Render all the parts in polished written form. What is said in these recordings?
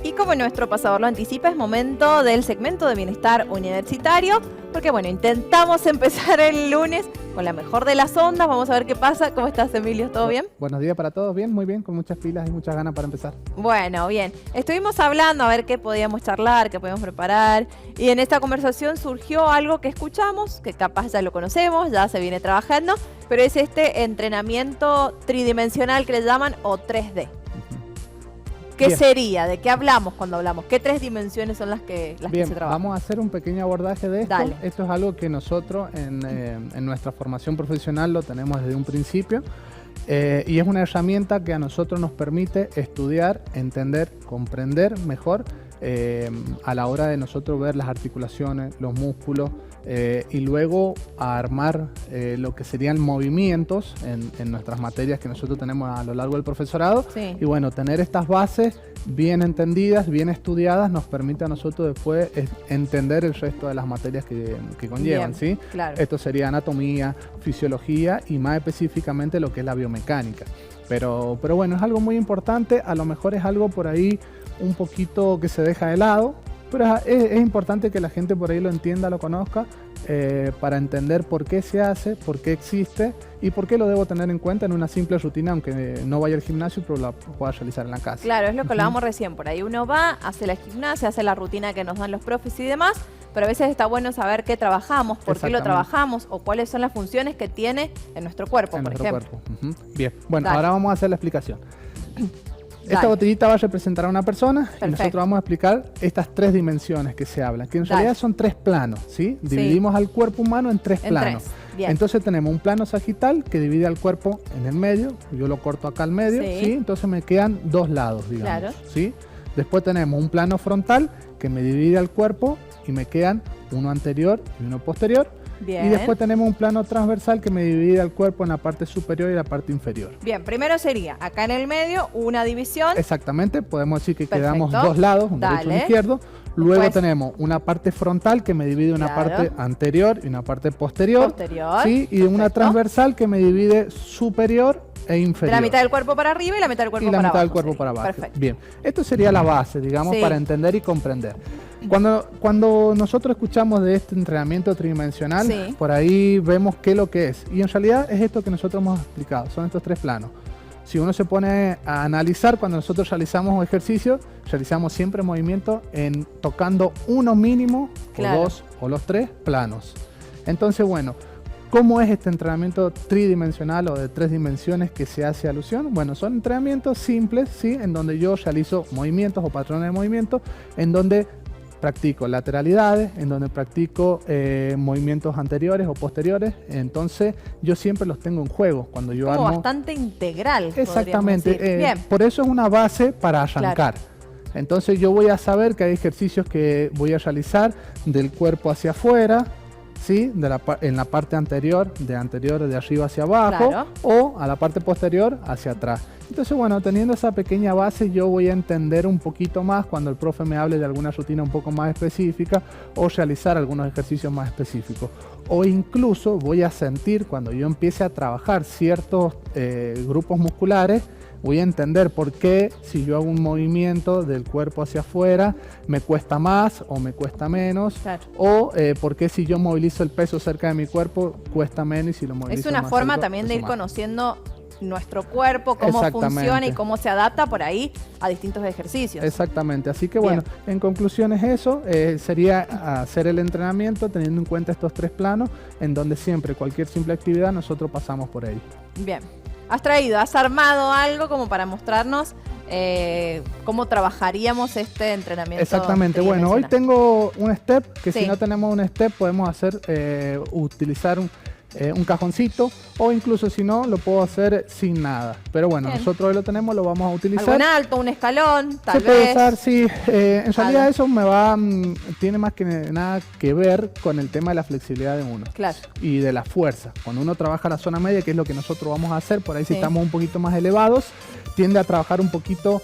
Y como nuestro pasador lo anticipa, es momento del segmento de bienestar universitario, porque bueno, intentamos empezar el lunes con la mejor de las ondas. Vamos a ver qué pasa. ¿Cómo estás, Emilio? ¿Todo bien? Buenos días para todos. Bien, muy bien, con muchas pilas y muchas ganas para empezar. Bueno, bien. Estuvimos hablando a ver qué podíamos charlar, qué podíamos preparar, y en esta conversación surgió algo que escuchamos, que capaz ya lo conocemos, ya se viene trabajando, pero es este entrenamiento tridimensional que le llaman o 3D. ¿Qué Bien. sería? ¿De qué hablamos cuando hablamos? ¿Qué tres dimensiones son las que Bien, se trabajan? vamos a hacer un pequeño abordaje de esto. Dale. Esto es algo que nosotros en nuestra formación profesional lo tenemos desde un principio. Y es una herramienta que a nosotros nos permite estudiar, entender, comprender mejor a la hora de nosotros ver las articulaciones, los músculos y luego a armar lo que serían movimientos en nuestras materias que nosotros tenemos a lo largo del profesorado. Sí. Y bueno, tener estas bases bien entendidas, bien estudiadas, nos permite a nosotros después entender el resto de las materias que conllevan, Bien, ¿sí? claro. Esto sería anatomía, fisiología y más específicamente lo que es la biomecánica. Pero bueno, es algo muy importante, a lo mejor es algo por ahí un poquito que se deja de lado, pero es importante que la gente por ahí lo entienda, lo conozca, para entender por qué se hace, por qué existe y por qué lo debo tener en cuenta en una simple rutina, aunque no vaya al gimnasio, pero la pueda realizar en la casa. Claro, es lo que hablábamos recién. Por ahí uno va, hace la gimnasia, hace la rutina que nos dan los profes y demás, pero a veces está bueno saber qué trabajamos, por qué lo trabajamos o cuáles son las funciones que tiene en nuestro cuerpo, por ejemplo. Bien, bueno, Dale. ahora vamos a hacer la explicación. Esta Dale. botellita va a representar a una persona. Perfecto. Y nosotros vamos a explicar estas tres dimensiones que se hablan, que en Dale. realidad son tres planos, ¿sí? Dividimos al cuerpo humano en tres planos. Bien. Entonces tenemos un plano sagital que divide al cuerpo en el medio, yo lo corto acá al medio, Sí. ¿sí? Entonces me quedan dos lados, digamos, Claro. ¿sí? Después tenemos un plano frontal que me divide al cuerpo y me quedan uno anterior y uno posterior. Bien. Y después tenemos un plano transversal que me divide al cuerpo en la parte superior y la parte inferior. Bien, primero sería acá en el medio una división. Exactamente, podemos decir que Perfecto. quedamos dos lados, un derecho y un Dale. izquierdo. Luego Después- tenemos una parte frontal que me divide una Claro. parte anterior y una parte posterior. Posterior. ¿Sí? Y una Perfecto. transversal que me divide superior e De inferior. la mitad del cuerpo para arriba y la mitad del cuerpo Y la para mitad abajo. del cuerpo sería. para abajo. Perfecto. Bien, esto sería la base, digamos, Sí. para entender y comprender. Cuando nosotros escuchamos de este entrenamiento tridimensional, Sí. por ahí vemos qué es lo que es. Y en realidad es esto que nosotros hemos explicado, son estos tres planos. Si uno se pone a analizar, cuando nosotros realizamos un ejercicio, realizamos siempre movimientos tocando uno mínimo, Claro. o dos, o los tres planos. Entonces, bueno, ¿cómo es este entrenamiento tridimensional o de tres dimensiones que se hace alusión? Bueno, son entrenamientos simples, ¿sí? En donde yo realizo movimientos o patrones de movimiento, en donde practico lateralidades, en donde practico movimientos anteriores o posteriores. Entonces, yo siempre los tengo en juego cuando yo Como armo. bastante integral. podríamos Exactamente. decir. Bien. Por eso es una base para arrancar. Entonces yo voy a saber que hay ejercicios que voy a realizar del cuerpo hacia afuera, ¿sí? En la parte anterior de arriba hacia abajo, Claro. o a la parte posterior hacia atrás. Entonces, bueno, teniendo esa pequeña base, yo voy a entender un poquito más cuando el profe me hable de alguna rutina un poco más específica o realizar algunos ejercicios más específicos. O incluso voy a sentir cuando yo empiece a trabajar ciertos grupos musculares, voy a entender por qué si yo hago un movimiento del cuerpo hacia afuera me cuesta más o me cuesta menos. Claro. O por qué si yo movilizo el peso cerca de mi cuerpo cuesta menos y si lo movilizo Es una más forma cerca, también de ir cuesta más. conociendo nuestro cuerpo, cómo Exactamente. funciona y cómo se adapta por ahí a distintos ejercicios. Exactamente, así que bueno, en conclusión es eso, sería hacer el entrenamiento teniendo en cuenta estos tres planos, en donde siempre cualquier simple actividad nosotros pasamos por ahí. Bien. Has armado algo como para mostrarnos cómo trabajaríamos este entrenamiento. Exactamente, bueno, hoy tengo un step, que Sí. si no tenemos un step podemos hacer, utilizar un cajoncito, o incluso si no, lo puedo hacer sin nada. Pero bueno, Bien. nosotros hoy lo tenemos, lo vamos a Algo utilizar. en alto, un escalón, tal Se puede vez. usar, sí. En realidad Algo. eso tiene más que nada que ver con el tema de la flexibilidad de uno. Claro. Y de la fuerza. Cuando uno trabaja la zona media, que es lo que nosotros vamos a hacer, por ahí si Sí. estamos un poquito más elevados, tiende a trabajar un poquito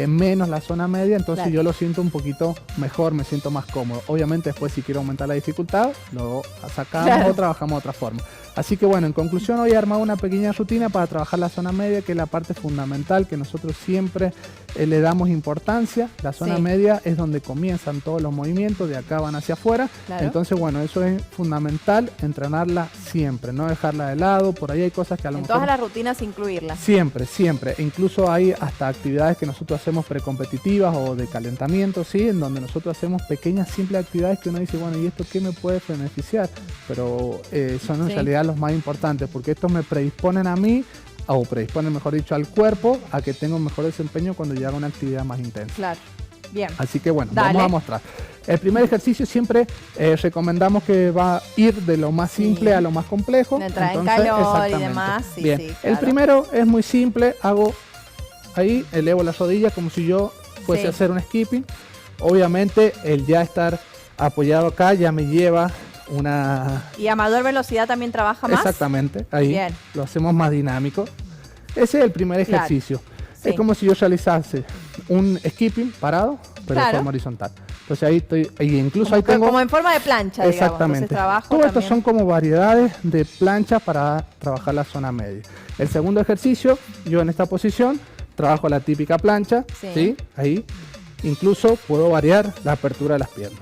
menos la zona media, entonces Claro. yo lo siento un poquito mejor, me siento más cómodo. Obviamente después si quiero aumentar la dificultad, lo sacamos Claro. o trabajamos de otra forma. Así que bueno, en conclusión hoy he armado una pequeña rutina para trabajar la zona media, que es la parte fundamental que nosotros siempre le damos importancia. La zona Sí. media es donde comienzan todos los movimientos, de acá van hacia afuera. Claro. Entonces bueno, eso es fundamental, entrenarla siempre, no dejarla de lado. Por ahí hay cosas que a lo En mejor... todas las rutinas incluirlas. Siempre, siempre. E incluso hay hasta actividades que nosotros hacemos precompetitivas o de calentamiento, ¿sí? En donde nosotros hacemos pequeñas, simples actividades que uno dice, bueno, ¿y esto qué me puede beneficiar? Pero son en Sí. realidad los más importantes, porque estos me predisponen a mí, o predisponen, mejor dicho, al cuerpo, a que tenga un mejor desempeño cuando yo haga una actividad más intensa. Claro. Bien. Así que bueno, Dale. vamos a mostrar. El primer ejercicio siempre recomendamos que va a ir de lo más simple Sí. a lo más complejo. De entrar en Entonces, calor y exactamente. demás, sí, Bien. sí, El claro. primero es muy simple, hago ahí, elevo las rodillas como si yo fuese Sí. a hacer un skipping. Obviamente el ya estar apoyado acá ya me lleva una... Y a mayor velocidad también trabaja más. Exactamente, ahí Bien. lo hacemos más dinámico. Ese es el primer Claro. ejercicio. Sí. Es como si yo realizase un skipping parado, pero de Claro. forma horizontal. Entonces ahí estoy, y incluso Como, ahí tengo... como en forma de plancha, digamos. Exactamente. Entonces trabajo Todo esto también. son como variedades de planchas para trabajar la zona media. El segundo ejercicio, yo en esta posición trabajo la típica plancha, Sí. ¿sí? Ahí. Incluso puedo variar la apertura de las piernas,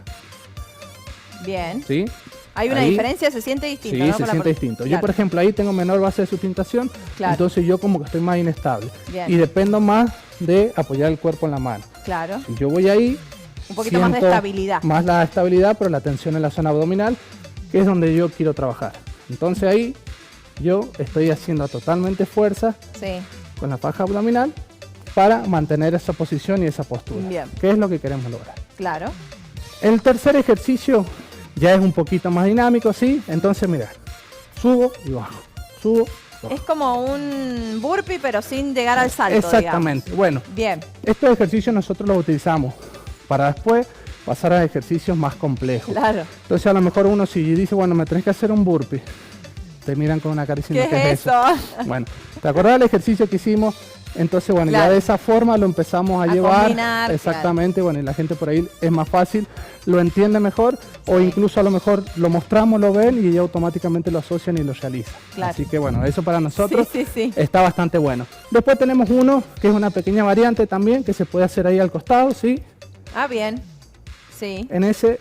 Bien. ¿sí? Hay una Ahí. diferencia, se siente distinto, Sí, ¿no? se Con la siente per- distinto. Yo, Claro. por ejemplo, ahí tengo menor base de sustentación, Claro. entonces yo como que estoy más inestable. Bien. Y dependo más de apoyar el cuerpo en la mano. Claro. Si yo voy ahí, Un poquito más de siento estabilidad. Más la estabilidad, pero la tensión en la zona abdominal, que es donde yo quiero trabajar. Entonces ahí yo estoy haciendo totalmente fuerza Sí. con la faja abdominal para mantener esa posición y esa postura. Bien. Que es lo que queremos lograr. Claro. El tercer ejercicio ya es un poquito más dinámico, ¿sí? Entonces, mira, subo y bajo, subo, bajo. Es como un burpee, pero sin llegar al salto, Exactamente. Bueno, digamos. Bien. estos ejercicios nosotros los utilizamos para después pasar a ejercicios más complejos. Claro. Entonces, a lo mejor uno si dice, bueno, me tenés que hacer un burpee, te miran con una cara diciendo, ¿Qué es eso? Bueno, ¿te acordás del ejercicio que hicimos? Entonces, bueno, Claro. ya de esa forma lo empezamos a llevar. combinar, Exactamente, bueno, y la gente por ahí es más fácil, lo entiende mejor, o Sí. incluso a lo mejor lo mostramos, lo ven y ya automáticamente lo asocian y lo realizan. Claro. Así que bueno, eso para nosotros Sí, sí, sí. está bastante bueno. Después tenemos uno que es una pequeña variante también, que se puede hacer ahí al costado, ¿sí? Ah, bien. Sí. En ese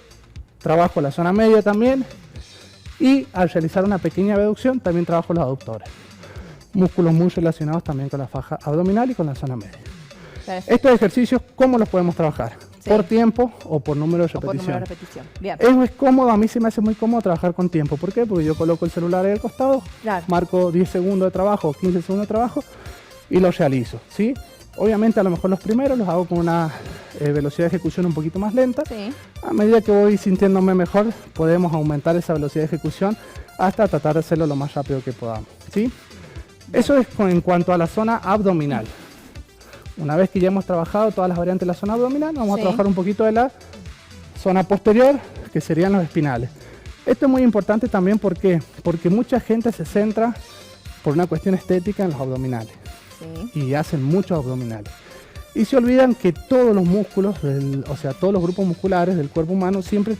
trabajo la zona media también, y al realizar una pequeña abducción también trabajo los aductores. Músculos muy relacionados también con la faja abdominal y con la zona media. Perfecto. Estos ejercicios, ¿cómo los podemos trabajar? Sí. ¿Por tiempo o por número de O por número de repeticiones? repetición. Bien. Es cómodo, a mí se me hace muy cómodo trabajar con tiempo. ¿Por qué? Porque yo coloco el celular ahí al costado, Claro. marco 10 segundos de trabajo, 15 segundos de trabajo y los realizo, ¿sí? Obviamente a lo mejor los primeros los hago con una velocidad de ejecución un poquito más lenta. Sí. A medida que voy sintiéndome mejor, podemos aumentar esa velocidad de ejecución hasta tratar de hacerlo lo más rápido que podamos, ¿sí? Eso es en cuanto a la zona abdominal. Una vez que ya hemos trabajado todas las variantes de la zona abdominal, vamos Sí. a trabajar un poquito de la zona posterior, que serían los espinales. Esto es muy importante también, ¿por qué? Porque mucha gente se centra por una cuestión estética en los abdominales Sí. y hacen muchos abdominales. Y se olvidan que todos los músculos, o sea, todos los grupos musculares del cuerpo humano siempre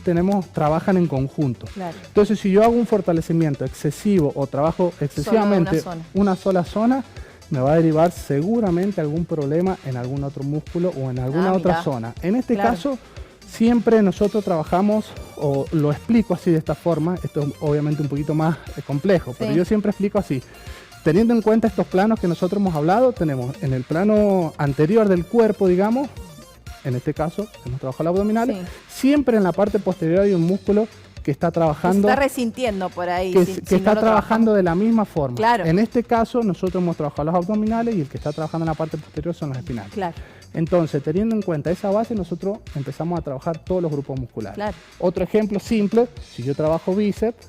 trabajan en conjunto. Claro. Entonces, si yo hago un fortalecimiento excesivo o trabajo excesivamente zona. una sola zona, me va a derivar seguramente algún problema en algún otro músculo o en alguna otra mirá. zona. En este Claro. caso, siempre nosotros trabajamos, o lo explico así de esta forma, esto es obviamente un poquito más complejo, pero Sí. yo siempre explico así. Teniendo en cuenta estos planos que nosotros hemos hablado, tenemos en el plano anterior del cuerpo, digamos, en este caso, hemos trabajado el abdominal, Sí. siempre en la parte posterior hay un músculo que está Se trabajando, está resintiendo por ahí. que, si- que si está no lo trabajando de la misma forma. Claro. En este caso, nosotros hemos trabajado los abdominales y el que está trabajando en la parte posterior son los espinales. Claro, Entonces, teniendo en cuenta esa base, nosotros empezamos a trabajar todos los grupos musculares. claro. Otro ejemplo simple, si yo trabajo bíceps,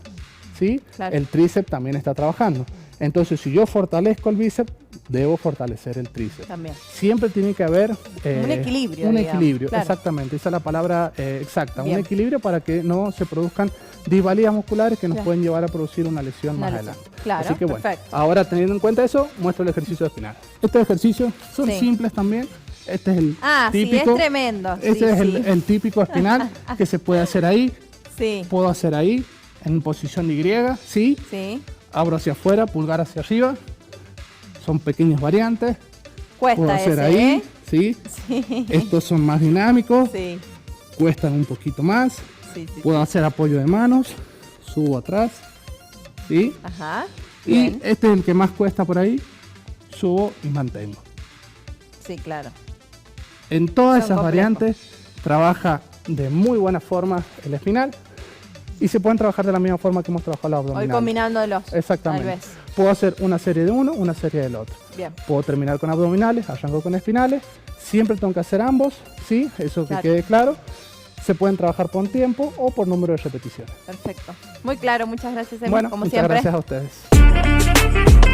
¿sí? Claro. El tríceps también está trabajando. Entonces, si yo fortalezco el bíceps, debo fortalecer el tríceps. También. Siempre tiene que haber Un equilibrio, un digamos, equilibrio, claro. exactamente, esa es la palabra exacta, Bien. un equilibrio para que no se produzcan disvalías musculares que nos Claro. pueden llevar a producir una lesión Una más lesión. adelante. Claro, Así que bueno, perfecto. ahora teniendo en cuenta eso, muestro el ejercicio de espinal. Estos ejercicios son Sí. simples también. Este es el Ah, típico. sí, es tremendo. Este sí, es sí. el típico espinal que se puede hacer ahí, Sí, puedo hacer ahí, en posición Y, ¿sí? sí. abro hacia afuera, pulgar hacia arriba. Son pequeñas variantes. Cuesta Puedo hacer ese, ahí, ¿eh? ¿sí? Sí. Estos son más dinámicos, Sí, cuestan un poquito más. sí, sí. Puedo hacer apoyo de manos, subo atrás, ¿sí? Ajá. Y Bien. este es el que más cuesta por ahí, subo y mantengo. Sí, claro. En todas Son esas complejos. variantes trabaja de muy buena forma el espinal y se pueden trabajar de la misma forma que hemos trabajado los Hoy abdominales. combinándolos. Exactamente. Tal vez. Puedo hacer una serie de uno, una serie del otro. Bien. Puedo terminar con abdominales, arranco con espinales. Siempre tengo que hacer ambos, ¿sí? Eso que Claro. quede claro. Se pueden trabajar por tiempo o por número de repeticiones. Perfecto. Muy claro. Muchas gracias, Emi, Bueno, como muchas siempre. gracias a ustedes.